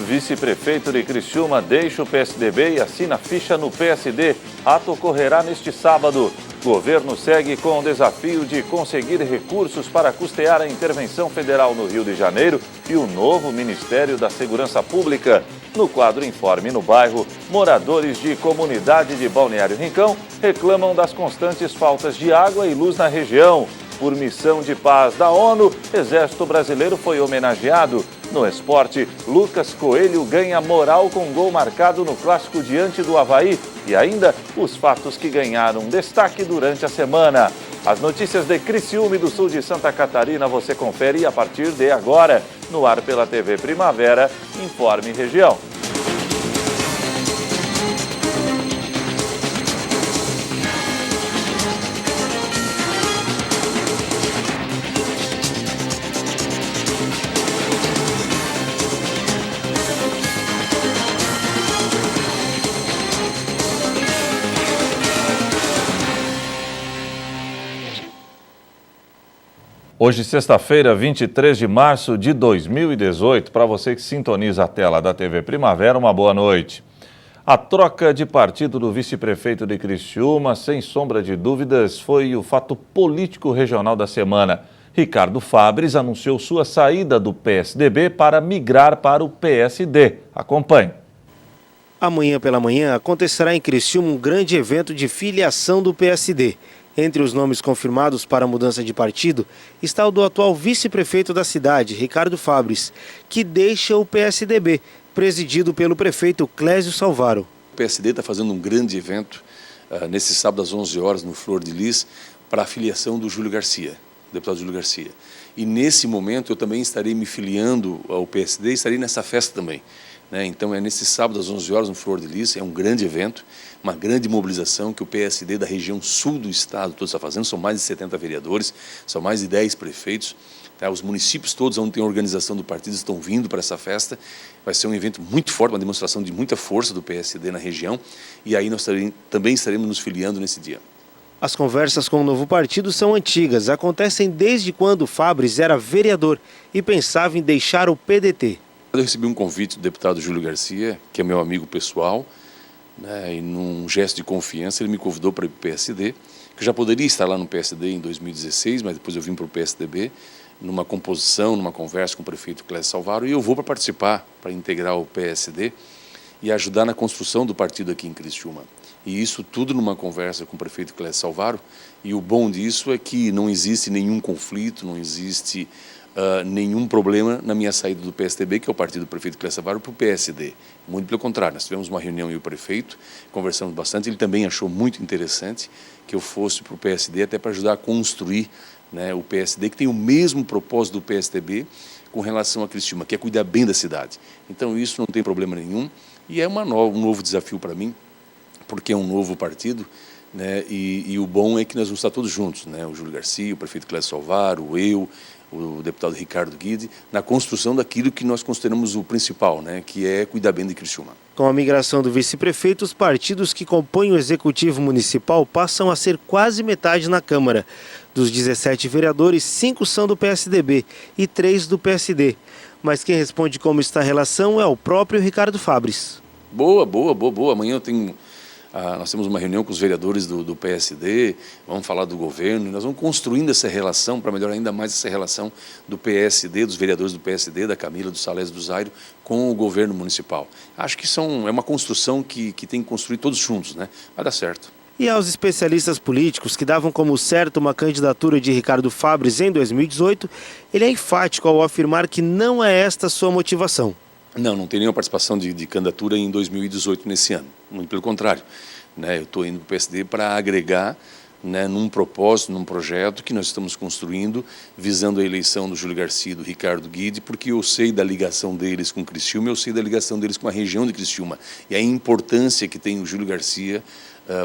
Vice-prefeito de Criciúma deixa o PSDB e assina ficha no PSD. Ato ocorrerá neste sábado. Governo segue com o desafio de conseguir recursos para custear a intervenção federal no Rio de Janeiro e o novo Ministério da Segurança Pública. No quadro Informe no Bairro, moradores de comunidade de Balneário Rincão reclamam das constantes faltas de água e luz na região. Por missão de paz da ONU, Exército Brasileiro foi homenageado. No esporte, Lucas Coelho ganha moral com gol marcado no clássico diante do Avaí. E ainda os fatos que ganharam destaque durante a semana. As notícias de Criciúma e do sul de Santa Catarina você confere a partir de agora. No ar pela TV Primavera, Informe Região. Hoje, sexta-feira, 23 de março de 2018, para você que sintoniza a tela da TV Primavera, uma boa noite. A troca de partido do vice-prefeito de Criciúma, sem sombra de dúvidas, foi o fato político regional da semana. Ricardo Fabres anunciou sua saída do PSDB para migrar para o PSD. Acompanhe. Amanhã pela manhã acontecerá em Criciúma um grande evento de filiação do PSD. Entre os nomes confirmados para a mudança de partido está o do atual vice-prefeito da cidade, Ricardo Fabres, que deixa o PSDB, presidido pelo prefeito Clésio Salvaro. O PSD está fazendo um grande evento nesse sábado às 11 horas no Flor de Lis para a filiação do Júlio Garcia, deputado Júlio Garcia. E nesse momento eu também estarei me filiando ao PSD e estarei nessa festa também. Então é nesse sábado às 11 horas no Flor de Lis, é um grande evento, uma grande mobilização que o PSD da região sul do estado todo está fazendo, são mais de 70 vereadores, são mais de 10 prefeitos, tá? Os municípios todos onde tem a organização do partido estão vindo para essa festa, vai ser um evento muito forte, uma demonstração de muita força do PSD na região e aí nós também estaremos nos filiando nesse dia. As conversas com o novo partido são antigas, acontecem desde quando Fabres era vereador e pensava em deixar o PDT. Eu recebi um convite do deputado Júlio Garcia, que é meu amigo pessoal, e num gesto de confiança ele me convidou para ir para o PSD, que eu já poderia estar lá no PSD em 2016, mas depois eu vim para o PSDB, numa composição, numa conversa com o prefeito Clésio Salvaro, e eu vou para participar, para integrar o PSD e ajudar na construção do partido aqui em Criciúma. E isso tudo numa conversa com o prefeito Clésio Salvaro, e o bom disso é que não existe nenhum conflito, não existe nenhum problema na minha saída do PSDB, que é o partido do prefeito Clésio Salvaro, para o PSD. Muito pelo contrário, nós tivemos uma reunião e o prefeito, conversamos bastante, ele também achou muito interessante que eu fosse para o PSD, até para ajudar a construir o PSD, que tem o mesmo propósito do PSDB com relação a Criciúma, que é cuidar bem da cidade. Então isso não tem problema nenhum e é um novo desafio para mim, porque é um novo partido, e o bom é que nós vamos estar todos juntos, o Júlio Garcia, o prefeito Clésio Salvaro, eu, o deputado Ricardo Guide, na construção daquilo que nós consideramos o principal, que é cuidar bem de Criciúma. Com a migração do vice-prefeito, os partidos que compõem o Executivo Municipal passam a ser quase metade na Câmara. Dos 17 vereadores, 5 são do PSDB e 3 do PSD. Mas quem responde como está a relação é o próprio Ricardo Fabres. Boa. Amanhã nós temos uma reunião com os vereadores do PSD, vamos falar do governo, e nós vamos construindo essa relação para melhorar ainda mais essa relação do PSD, dos vereadores do PSD, da Camila, do Salésio, do Zairo, com o governo municipal. Acho que é uma construção que tem que construir todos juntos, Vai dar certo. E aos especialistas políticos que davam como certo uma candidatura de Ricardo Fabres em 2018, ele é enfático ao afirmar que não é esta sua motivação. Não tem nenhuma participação de candidatura em 2018 nesse ano, muito pelo contrário. Eu estou indo para o PSD para agregar num propósito, num projeto que nós estamos construindo, visando a eleição do Júlio Garcia e do Ricardo Guide, porque eu sei da ligação deles com Criciúma, eu sei da ligação deles com a região de Criciúma, e a importância que tem o Júlio Garcia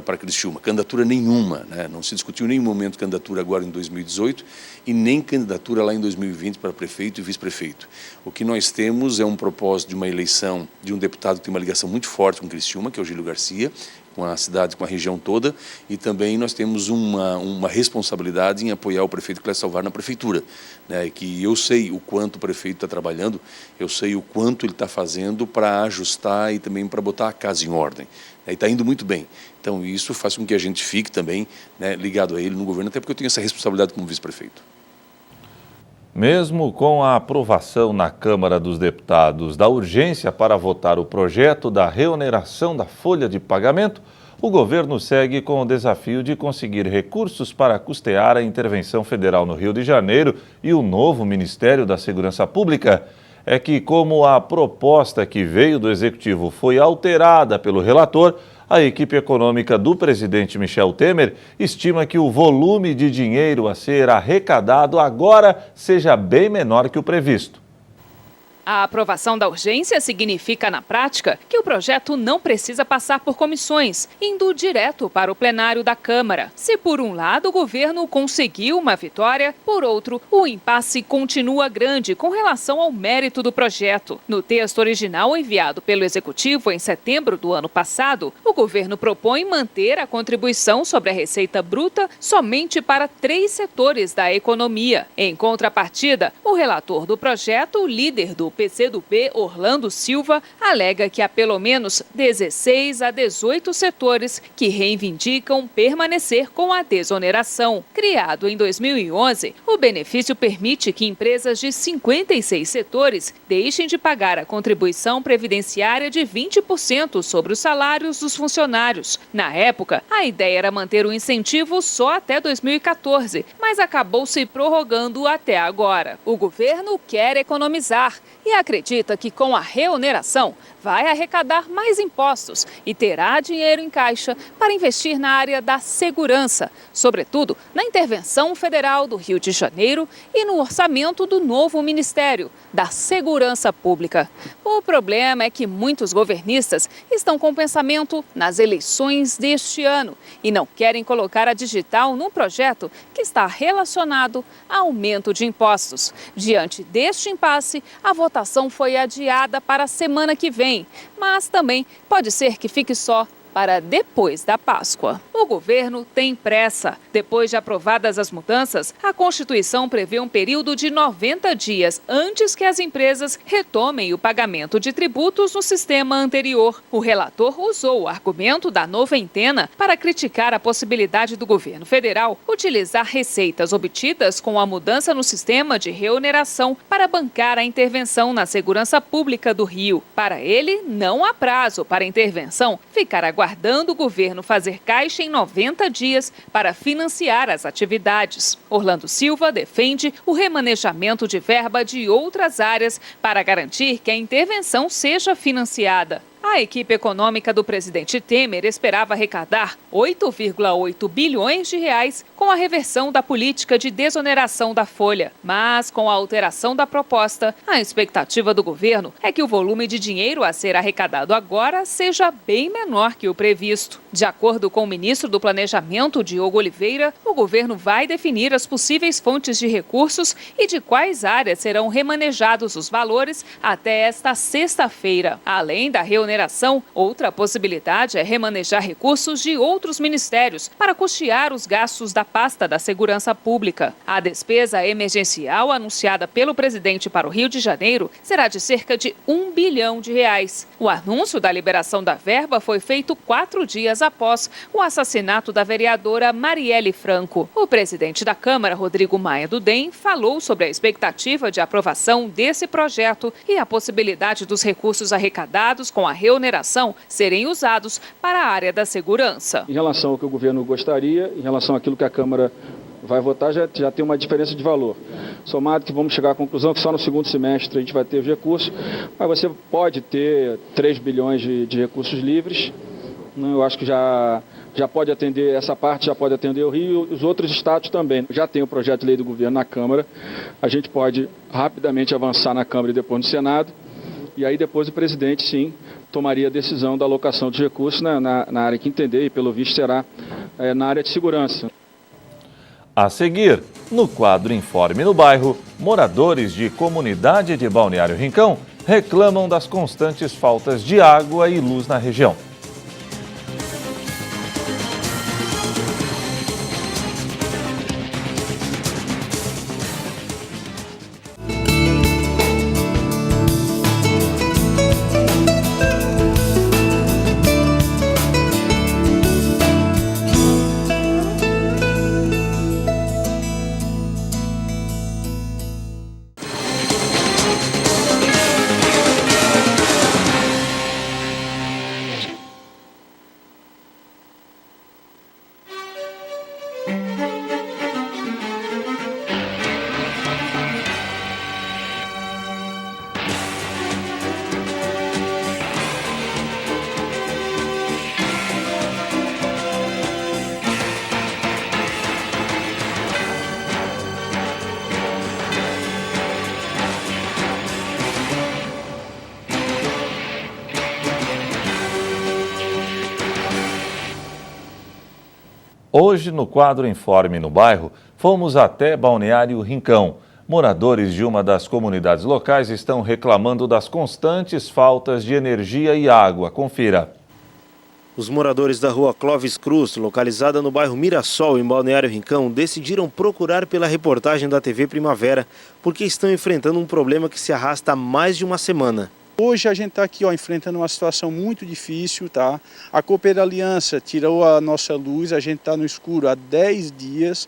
para Criciúma. Candidatura nenhuma, né? Não se discutiu em nenhum momento candidatura agora em 2018 e nem candidatura lá em 2020 para prefeito e vice-prefeito. O que nós temos é um propósito de uma eleição de um deputado que tem uma ligação muito forte com Criciúma, que é o Gílio Garcia, com a cidade, com a região toda, e também nós temos uma responsabilidade em apoiar o prefeito Clécio Salvar na prefeitura, né? Que eu sei o quanto o prefeito está trabalhando, eu sei o quanto ele está fazendo para ajustar e também para botar a casa em ordem. E está indo muito bem. Então isso faz com que a gente fique também, né, ligado a ele no governo, até porque eu tenho essa responsabilidade como vice-prefeito. Mesmo com a aprovação na Câmara dos Deputados da urgência para votar o projeto da reoneração da folha de pagamento, o governo segue com o desafio de conseguir recursos para custear a intervenção federal no Rio de Janeiro e o novo Ministério da Segurança Pública. É que, como a proposta que veio do Executivo foi alterada pelo relator, a equipe econômica do presidente Michel Temer estima que o volume de dinheiro a ser arrecadado agora seja bem menor que o previsto. A aprovação da urgência significa, na prática, que o projeto não precisa passar por comissões, indo direto para o plenário da Câmara. Se, por um lado, o governo conseguiu uma vitória, por outro, o impasse continua grande com relação ao mérito do projeto. No texto original enviado pelo Executivo em setembro do ano passado, o governo propõe manter a contribuição sobre a receita bruta somente para 3 setores da economia. Em contrapartida, o relator do projeto, o líder do PCdoB, Orlando Silva, alega que há pelo menos 16 a 18 setores que reivindicam permanecer com a desoneração. Criado em 2011, o benefício permite que empresas de 56 setores deixem de pagar a contribuição previdenciária de 20% sobre os salários dos funcionários. Na época, a ideia era manter o incentivo só até 2014, mas acabou se prorrogando até agora. O governo quer economizar e acredita que com a reoneração vai arrecadar mais impostos e terá dinheiro em caixa para investir na área da segurança, sobretudo na intervenção federal do Rio de Janeiro e no orçamento do novo Ministério da Segurança Pública. O problema é que muitos governistas estão com pensamento nas eleições deste ano e não querem colocar a digital num projeto que está relacionado a aumento de impostos. Diante deste impasse, a votação foi adiada para a semana que vem, mas também pode ser que fique só para depois da Páscoa. O governo tem pressa. Depois de aprovadas as mudanças, a Constituição prevê um período de 90 dias antes que as empresas retomem o pagamento de tributos no sistema anterior. O relator usou o argumento da noventena para criticar a possibilidade do governo federal utilizar receitas obtidas com a mudança no sistema de reoneração para bancar a intervenção na segurança pública do Rio. Para ele, não há prazo para a intervenção ficar aguardando o governo fazer caixa em 90 dias para financiar as atividades. Orlando Silva defende o remanejamento de verba de outras áreas para garantir que a intervenção seja financiada. A equipe econômica do presidente Temer esperava arrecadar 8,8 bilhões de reais com a reversão da política de desoneração da folha. Mas, com a alteração da proposta, a expectativa do governo é que o volume de dinheiro a ser arrecadado agora seja bem menor que o previsto. De acordo com o ministro do Planejamento, Diogo Oliveira, o governo vai definir as possíveis fontes de recursos e de quais áreas serão remanejados os valores até esta sexta-feira. Além da reoneração, outra possibilidade é remanejar recursos de outros ministérios para custear os gastos da pasta da Segurança Pública. A despesa emergencial anunciada pelo presidente para o Rio de Janeiro será de cerca de R$1 bilhão. O anúncio da liberação da verba foi feito 4 dias após o assassinato da vereadora Marielle Franco. O presidente da Câmara, Rodrigo Maia do DEM, falou sobre a expectativa de aprovação desse projeto e a possibilidade dos recursos arrecadados com a reoneração serem usados para a área da segurança. Em relação ao que o governo gostaria, em relação àquilo que a Câmara vai votar, já tem uma diferença de valor. Somado que vamos chegar à conclusão que só no segundo semestre a gente vai ter os recursos, mas você pode ter 3 bilhões de recursos livres. Eu acho que já pode atender essa parte, já pode atender o Rio e os outros estados também. Já tem o projeto de lei do governo na Câmara, a gente pode rapidamente avançar na Câmara e depois no Senado. E aí depois o presidente, sim, tomaria a decisão da alocação de recursos na área que entender, e pelo visto será na área de segurança. A seguir, no quadro Informe no Bairro, moradores de comunidade de Balneário Rincão reclamam das constantes faltas de água e luz na região. Hoje, no quadro Informe no Bairro, fomos até Balneário Rincão. Moradores de uma das comunidades locais estão reclamando das constantes faltas de energia e água. Confira. Os moradores da rua Clóvis Cruz, localizada no bairro Mirassol, em Balneário Rincão, decidiram procurar pela reportagem da TV Primavera porque estão enfrentando um problema que se arrasta há mais de uma semana. Hoje a gente está aqui enfrentando uma situação muito difícil, tá? A Cooper Aliança tirou a nossa luz, a gente está no escuro há 10 dias.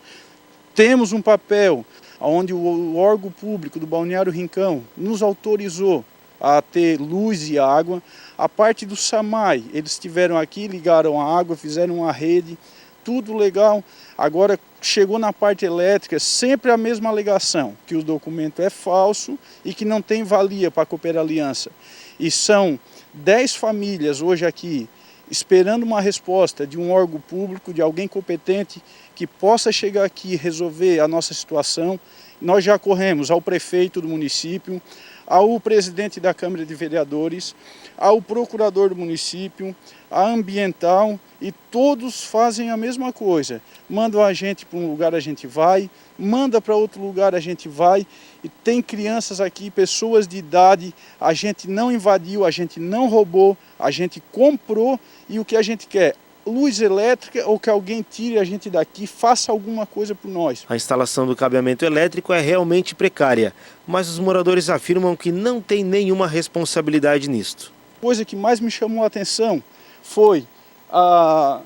Temos um papel onde o órgão público do Balneário Rincão nos autorizou a ter luz e água. A parte do SAMAI, eles estiveram aqui, ligaram a água, fizeram uma rede, tudo legal. Agora chegou na parte elétrica, sempre a mesma alegação, que o documento é falso e que não tem valia para a Cooper Aliança. E são 10 famílias hoje aqui esperando uma resposta de um órgão público, de alguém competente que possa chegar aqui e resolver a nossa situação. Nós já corremos ao prefeito do município, ao presidente da Câmara de Vereadores, ao procurador do município, a ambiental, e todos fazem a mesma coisa. Mandam a gente para um lugar, a gente vai, manda para outro lugar, a gente vai. E tem crianças aqui, pessoas de idade, a gente não invadiu, a gente não roubou, a gente comprou, e o que a gente quer? Luz elétrica, ou que alguém tire a gente daqui, faça alguma coisa por nós. A instalação do cabeamento elétrico é realmente precária, mas os moradores afirmam que não tem nenhuma responsabilidade nisto. A coisa que mais me chamou a atenção foi a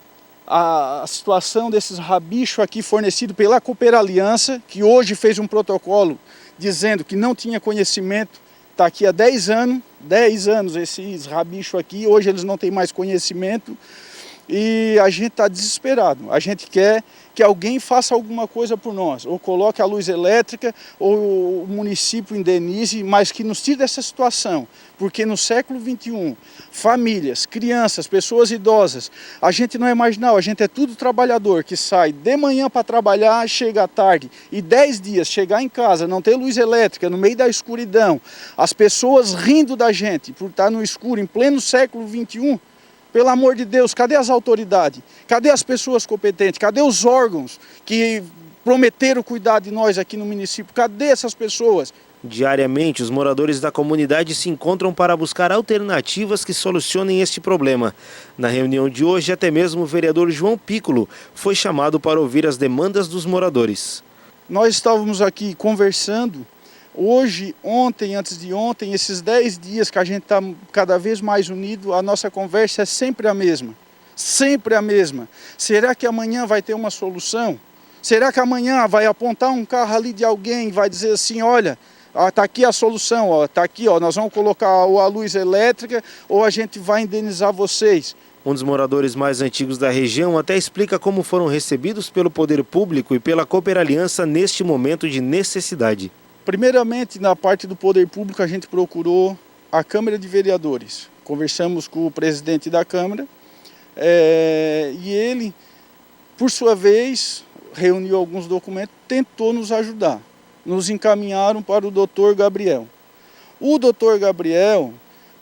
situação desses rabichos aqui fornecido pela Cooper Aliança, que hoje fez um protocolo dizendo que não tinha conhecimento, está aqui há 10 anos esses rabichos aqui, hoje eles não têm mais conhecimento. E a gente está desesperado, a gente quer que alguém faça alguma coisa por nós, ou coloque a luz elétrica, ou o município indenize, mas que nos tire dessa situação, porque no século XXI, famílias, crianças, pessoas idosas, a gente não é marginal, a gente é tudo trabalhador, que sai de manhã para trabalhar, chega à tarde, e 10 dias chegar em casa, não ter luz elétrica, no meio da escuridão, as pessoas rindo da gente por estar no escuro, em pleno século XXI, pelo amor de Deus, cadê as autoridades? Cadê as pessoas competentes? Cadê os órgãos que prometeram cuidar de nós aqui no município? Cadê essas pessoas? Diariamente, os moradores da comunidade se encontram para buscar alternativas que solucionem este problema. Na reunião de hoje, até mesmo o vereador João Piccolo foi chamado para ouvir as demandas dos moradores. Nós estávamos aqui conversando. Hoje, ontem, antes de ontem, esses 10 dias que a gente está cada vez mais unido, a nossa conversa é sempre a mesma. Sempre a mesma. Será que amanhã vai ter uma solução? Será que amanhã vai apontar um carro ali de alguém e vai dizer assim, olha, está aqui a solução, está aqui, nós vamos colocar a luz elétrica ou a gente vai indenizar vocês? Um dos moradores mais antigos da região até explica como foram recebidos pelo poder público e pela Cooper Aliança neste momento de necessidade. Primeiramente, na parte do poder público, a gente procurou a Câmara de Vereadores. Conversamos com o presidente da Câmara e ele, por sua vez, reuniu alguns documentos, tentou nos ajudar. Nos encaminharam para o doutor Gabriel. O doutor Gabriel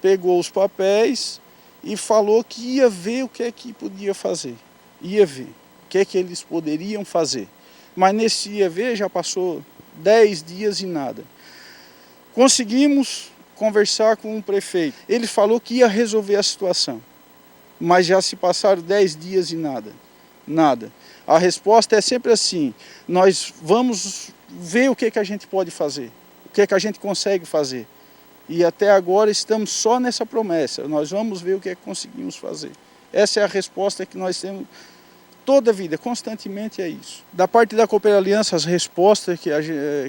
pegou os papéis e falou que ia ver o que é que podia fazer. Ia ver o que é que eles poderiam fazer. Mas nesse ia ver já passou 10 dias e nada. Conseguimos conversar com o prefeito. Ele falou que ia resolver a situação. Mas já se passaram 10 dias e nada. Nada. A resposta é sempre assim: nós vamos ver o que é que a gente pode fazer. O que é que a gente consegue fazer. E até agora estamos só nessa promessa. Nós vamos ver o que é que conseguimos fazer. Essa é a resposta que nós temos toda a vida, constantemente é isso. Da parte da Cooper Aliança, as respostas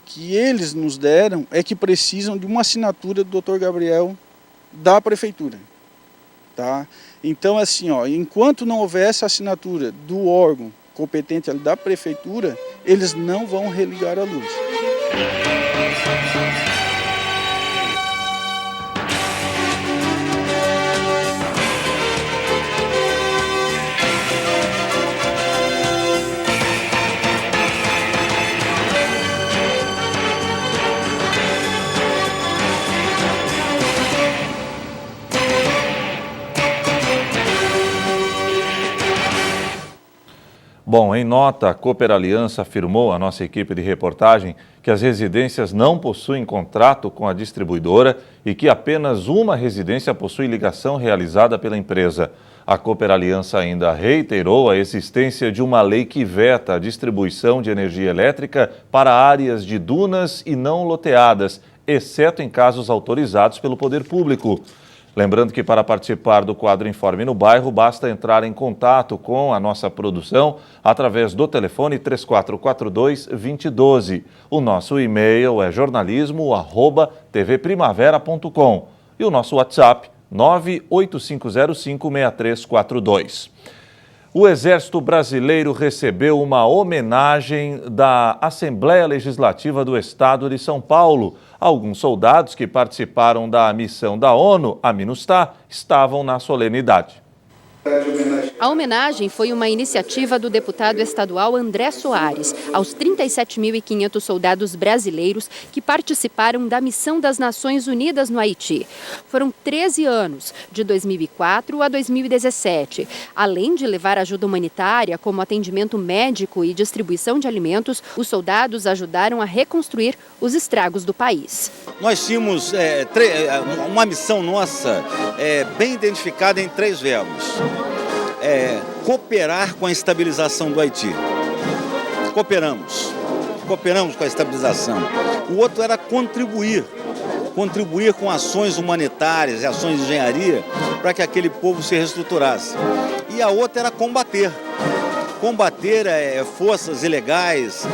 que eles nos deram é que precisam de uma assinatura do Dr. Gabriel da Prefeitura. Tá? Então, assim, enquanto não houver essa assinatura do órgão competente da Prefeitura, eles não vão religar a luz. Bom, em nota, a Cooper Aliança afirmou à nossa equipe de reportagem que as residências não possuem contrato com a distribuidora e que apenas uma residência possui ligação realizada pela empresa. A Cooper Aliança ainda reiterou a existência de uma lei que veta a distribuição de energia elétrica para áreas de dunas e não loteadas, exceto em casos autorizados pelo poder público. Lembrando que para participar do quadro Informe no Bairro, basta entrar em contato com a nossa produção através do telefone 3442-2012. O nosso e-mail é jornalismo@tvprimavera.com e o nosso WhatsApp 985056342. O Exército Brasileiro recebeu uma homenagem da Assembleia Legislativa do Estado de São Paulo. Alguns soldados que participaram da missão da ONU, a MINUSTAH, estavam na solenidade. A homenagem foi uma iniciativa do deputado estadual André Soares aos 37.500 soldados brasileiros que participaram da missão das Nações Unidas no Haiti. Foram 13 anos, de 2004 a 2017. Além de levar ajuda humanitária, como atendimento médico e distribuição de alimentos, os soldados ajudaram a reconstruir os estragos do país. Nós tínhamos uma missão nossa bem identificada em 3 verbos. Cooperar com a estabilização do Haiti. Cooperamos com a estabilização. O outro era contribuir com ações humanitárias e ações de engenharia para que aquele povo se reestruturasse. E a outra era combater forças ilegais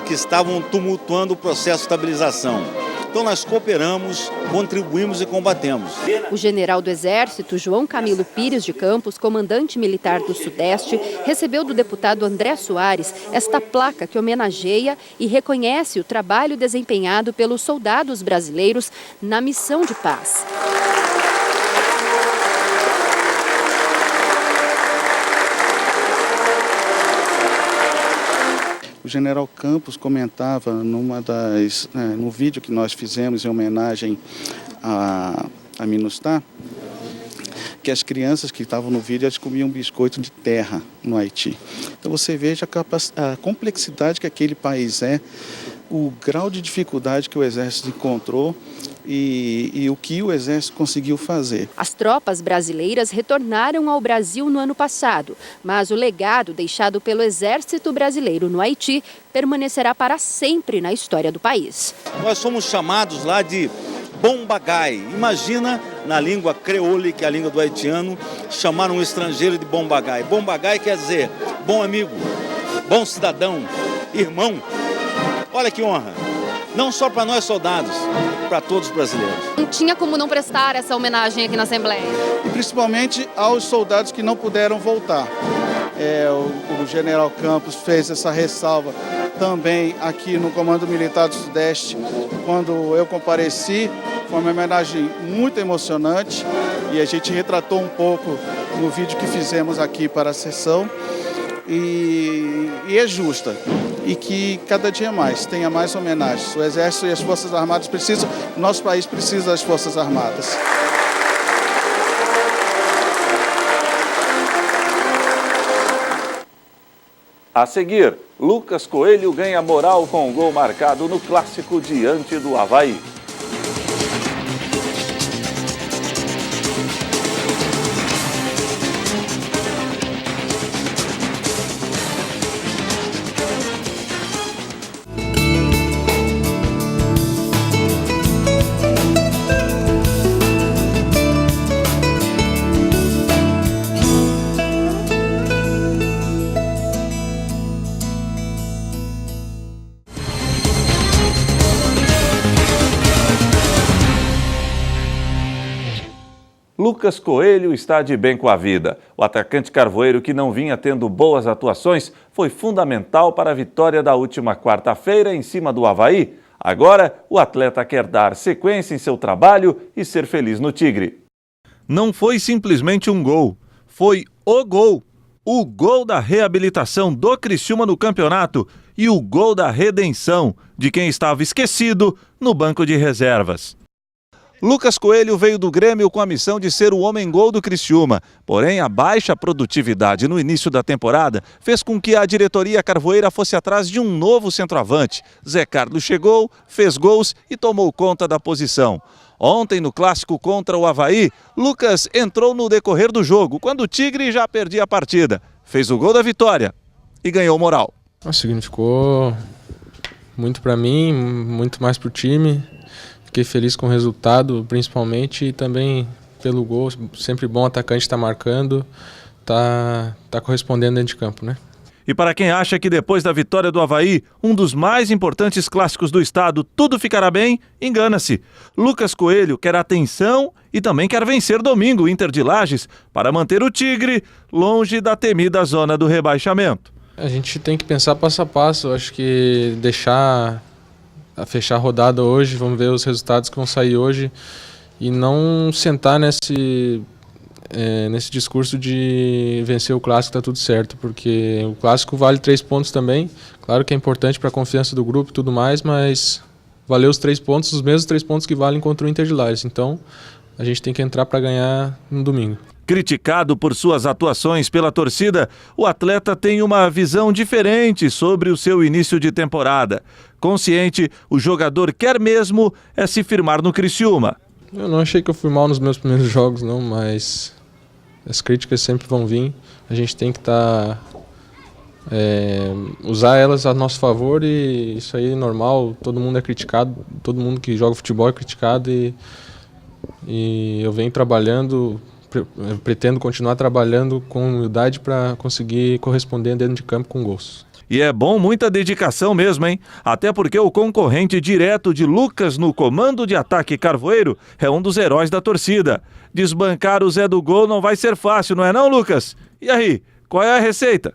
que estavam tumultuando o processo de estabilização. Então nós cooperamos, contribuímos e combatemos. O general do Exército, João Camilo Pires de Campos, comandante militar do Sudeste, recebeu do deputado André Soares esta placa que homenageia e reconhece o trabalho desempenhado pelos soldados brasileiros na missão de paz. O general Campos comentava no vídeo que nós fizemos em homenagem à MINUSTAH, que as crianças que estavam no vídeo elas comiam biscoito de terra no Haiti. Então você veja a complexidade que aquele país é, o grau de dificuldade que o Exército encontrou e o que o Exército conseguiu fazer. As tropas brasileiras retornaram ao Brasil no ano passado, mas o legado deixado pelo Exército Brasileiro no Haiti permanecerá para sempre na história do país. Nós somos chamados lá de bombagai. Imagina, na língua creole, que é a língua do haitiano, chamar um estrangeiro de bombagai. Bombagai quer dizer bom amigo, bom cidadão, irmão. Olha que honra, não só para nós soldados, para todos os brasileiros. Não tinha como não prestar essa homenagem aqui na Assembleia. E principalmente aos soldados que não puderam voltar. O general Campos fez essa ressalva também aqui no Comando Militar do Sudeste, quando eu compareci. Foi uma homenagem muito emocionante e a gente retratou um pouco no vídeo que fizemos aqui para a sessão. E é justa. E que cada dia mais tenha mais homenagens. O Exército e as Forças Armadas precisam, o nosso país precisa das Forças Armadas. A seguir, Lucas Coelho ganha moral com o gol marcado no clássico diante do Avaí. Lucas Coelho está de bem com a vida. O atacante carvoeiro, que não vinha tendo boas atuações, foi fundamental para a vitória da última quarta-feira em cima do Avaí. Agora, o atleta quer dar sequência em seu trabalho e ser feliz no Tigre. Não foi simplesmente um gol, foi o gol. O gol da reabilitação do Criciúma no campeonato e o gol da redenção de quem estava esquecido no banco de reservas. Lucas Coelho veio do Grêmio com a missão de ser o homem-gol do Criciúma. Porém, a baixa produtividade no início da temporada fez com que a diretoria carvoeira fosse atrás de um novo centroavante. Zé Carlos chegou, fez gols e tomou conta da posição. Ontem, no clássico contra o Avaí, Lucas entrou no decorrer do jogo, quando o Tigre já perdia a partida. Fez o gol da vitória e ganhou moral. Significou muito para mim, muito mais para o time. Fiquei feliz com o resultado, principalmente, e também pelo gol. Sempre bom atacante estar marcando, tá correspondendo dentro de campo, né? E para quem acha que depois da vitória do Avaí, um dos mais importantes clássicos do estado, tudo ficará bem, engana-se. Lucas Coelho quer atenção e também quer vencer domingo o Inter de Lages para manter o Tigre longe da temida zona do rebaixamento. A gente tem que pensar passo a passo. Acho que fechar a rodada hoje, vamos ver os resultados que vão sair hoje e não sentar nesse discurso de vencer o clássico, tá tudo certo, porque o clássico vale 3 pontos também. Claro que é importante para a confiança do grupo e tudo mais, mas valeu os 3 pontos, os mesmos 3 pontos que valem contra o Inter de Lages. Então a gente tem que entrar para ganhar no domingo. Criticado por suas atuações pela torcida, o atleta tem uma visão diferente sobre o seu início de temporada. Consciente, o jogador quer mesmo se firmar no Criciúma. Eu não achei que eu fui mal nos meus primeiros jogos, não, mas as críticas sempre vão vir. A gente tem que usar elas a nosso favor, e isso aí é normal. Todo mundo é criticado, todo mundo que joga futebol é criticado, e eu venho trabalhando. Pretendo continuar trabalhando com humildade para conseguir corresponder dentro de campo com gols. E é bom muita dedicação mesmo, hein? Até porque o concorrente direto de Lucas no comando de ataque carvoeiro é um dos heróis da torcida. Desbancar o Zé do Gol não vai ser fácil, não é não, Lucas? E aí, qual é a receita?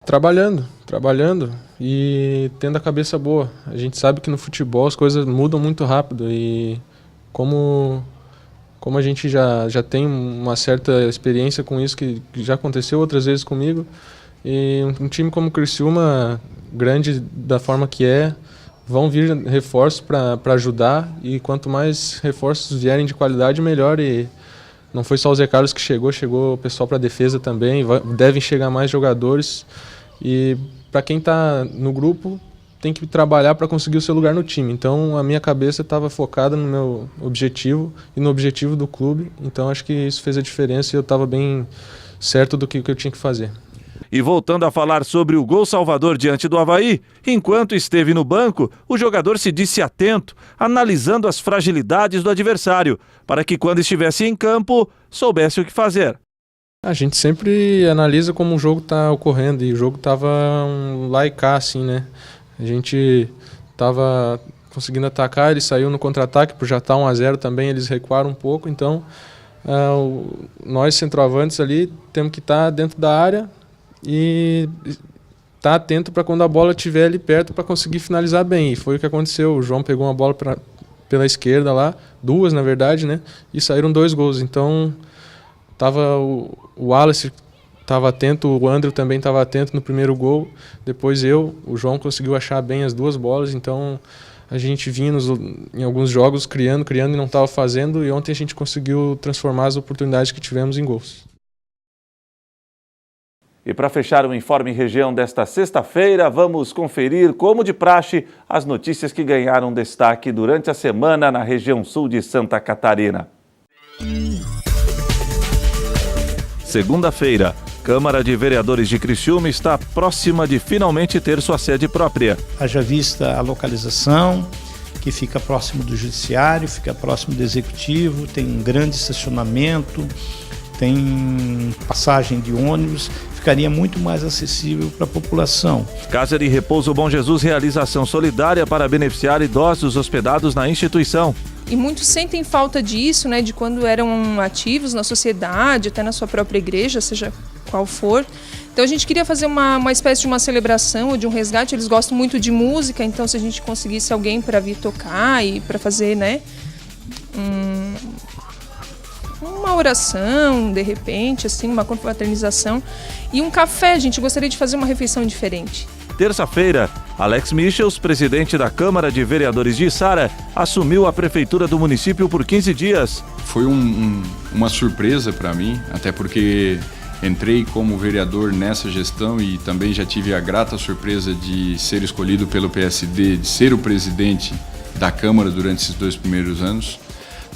Trabalhando e tendo a cabeça boa. A gente sabe que no futebol as coisas mudam muito rápido, e como a gente já tem uma certa experiência com isso, que já aconteceu outras vezes comigo, e um time como o Criciúma, grande da forma que vão vir reforços para ajudar, e quanto mais reforços vierem de qualidade, melhor. E não foi só o Zé Carlos que chegou o pessoal para a defesa também, devem chegar mais jogadores, e para quem está no grupo, tem que trabalhar para conseguir o seu lugar no time. Então a minha cabeça estava focada no meu objetivo e no objetivo do clube. Então acho que isso fez a diferença, e eu estava bem certo do que eu tinha que fazer. E voltando a falar sobre o gol salvador diante do Avaí, enquanto esteve no banco, o jogador se disse atento, analisando as fragilidades do adversário, para que quando estivesse em campo, soubesse o que fazer. A gente sempre analisa como o jogo está ocorrendo, e o jogo estava lá e cá, assim, né? A gente estava conseguindo atacar, ele saiu no contra-ataque, por já estar 1-0 também, eles recuaram um pouco. Então, nós centroavantes ali temos que estar dentro da área e estar atento para quando a bola estiver ali perto para conseguir finalizar bem. E foi o que aconteceu. O João pegou uma bola pela esquerda lá, 2 na verdade, né? E saíram 2 gols. Então, tava o Wallace estava atento, o André também estava atento no primeiro gol, depois o João conseguiu achar bem as 2 bolas, então a gente vinha em alguns jogos criando e não estava fazendo, e ontem a gente conseguiu transformar as oportunidades que tivemos em gols. E para fechar o Informe Região desta sexta-feira, vamos conferir, como de praxe, as notícias que ganharam destaque durante a semana na região sul de Santa Catarina. Segunda-feira, Câmara de Vereadores de Criciúma está próxima de finalmente ter sua sede própria. Haja vista a localização, que fica próximo do Judiciário, fica próximo do Executivo, tem um grande estacionamento, tem passagem de ônibus, ficaria muito mais acessível para a população. Casa de Repouso Bom Jesus realiza ação solidária para beneficiar idosos hospedados na instituição. E muitos sentem falta disso, né, de quando eram ativos na sociedade, até na sua própria igreja, seja qual for. Então a gente queria fazer uma espécie de uma celebração ou de um resgate. Eles gostam muito de música, então se a gente conseguisse alguém para vir tocar e para fazer, né, uma oração, de repente, assim, uma confraternização e um café. A gente gostaria de fazer uma refeição diferente. Terça-feira, Alex Michels, presidente da Câmara de Vereadores de Içara, assumiu a prefeitura do município por 15 dias. Foi uma surpresa para mim, até porque entrei como vereador nessa gestão e também já tive a grata surpresa de ser escolhido pelo PSD, de ser o presidente da Câmara durante esses 2 primeiros anos.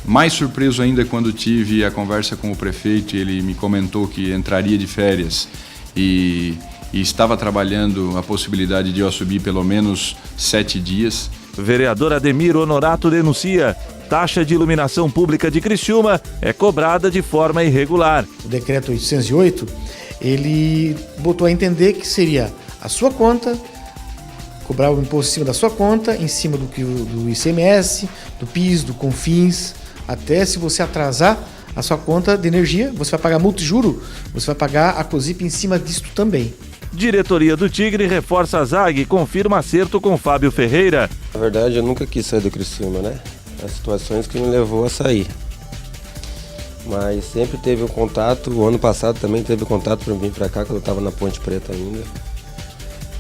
Mais surpreso ainda quando tive a conversa com o prefeito e ele me comentou que entraria de férias e estava trabalhando a possibilidade de eu assumir pelo menos 7 dias. Vereador Ademir Honorato denuncia: taxa de iluminação pública de Criciúma é cobrada de forma irregular. O decreto 808, ele botou a entender que seria a sua conta, cobrar o imposto em cima da sua conta, em cima do ICMS, do PIS, do CONFINS, até se você atrasar a sua conta de energia, você vai pagar multijuro, você vai pagar a COSIP em cima disso também. Diretoria do Tigre reforça a ZAG e confirma acerto com Fábio Ferreira. Na verdade, eu nunca quis sair do Criciúma, né? As situações que me levou a sair. Mas sempre teve um contato, o ano passado também teve contato para vir para cá, quando eu estava na Ponte Preta ainda.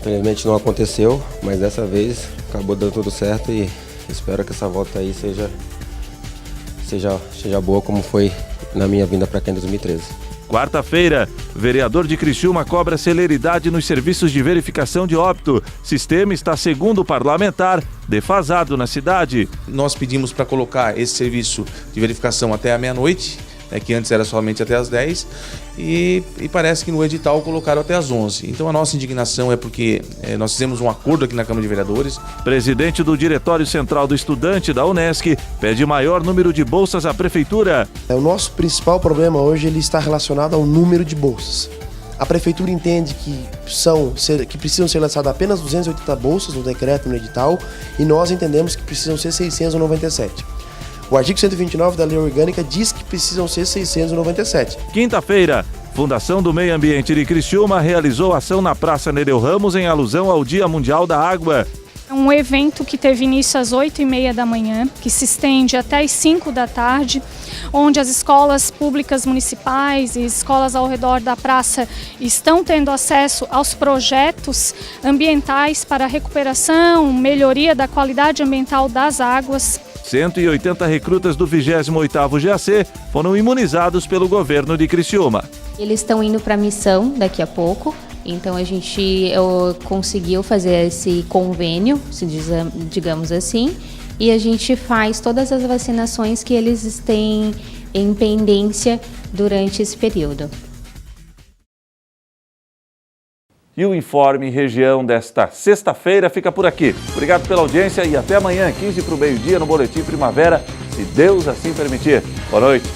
Infelizmente não aconteceu, mas dessa vez acabou dando tudo certo e espero que essa volta aí seja boa como foi na minha vinda para cá em 2013. Quarta-feira, vereador de Criciúma cobra celeridade nos serviços de verificação de óbito. Sistema está, segundo o parlamentar, defasado na cidade. Nós pedimos para colocar esse serviço de verificação até a meia-noite, que antes era somente até as 10, e parece que no edital colocaram até as 11. Então a nossa indignação é porque nós fizemos um acordo aqui na Câmara de Vereadores. Presidente do Diretório Central do Estudante da Unesc pede maior número de bolsas à Prefeitura. O nosso principal problema hoje ele está relacionado ao número de bolsas. A Prefeitura entende que precisam ser lançadas apenas 280 bolsas no decreto, no edital, e nós entendemos que precisam ser 697. O artigo 129 da Lei Orgânica diz que precisam ser 697. Quinta-feira, Fundação do Meio Ambiente de Criciúma realizou ação na Praça Nereu Ramos em alusão ao Dia Mundial da Água. É um evento que teve início às 8h30 da manhã, que se estende até às 5 da tarde, onde as escolas públicas municipais e escolas ao redor da praça estão tendo acesso aos projetos ambientais para a recuperação, melhoria da qualidade ambiental das águas. 180 recrutas do 28º GAC foram imunizados pelo governo de Criciúma. Eles estão indo para a missão daqui a pouco, então a gente conseguiu fazer esse convênio, digamos assim, e a gente faz todas as vacinações que eles têm em pendência durante esse período. E o Informe Região desta sexta-feira fica por aqui. Obrigado pela audiência e até amanhã, 15 para o meio-dia, no Boletim Primavera, se Deus assim permitir. Boa noite.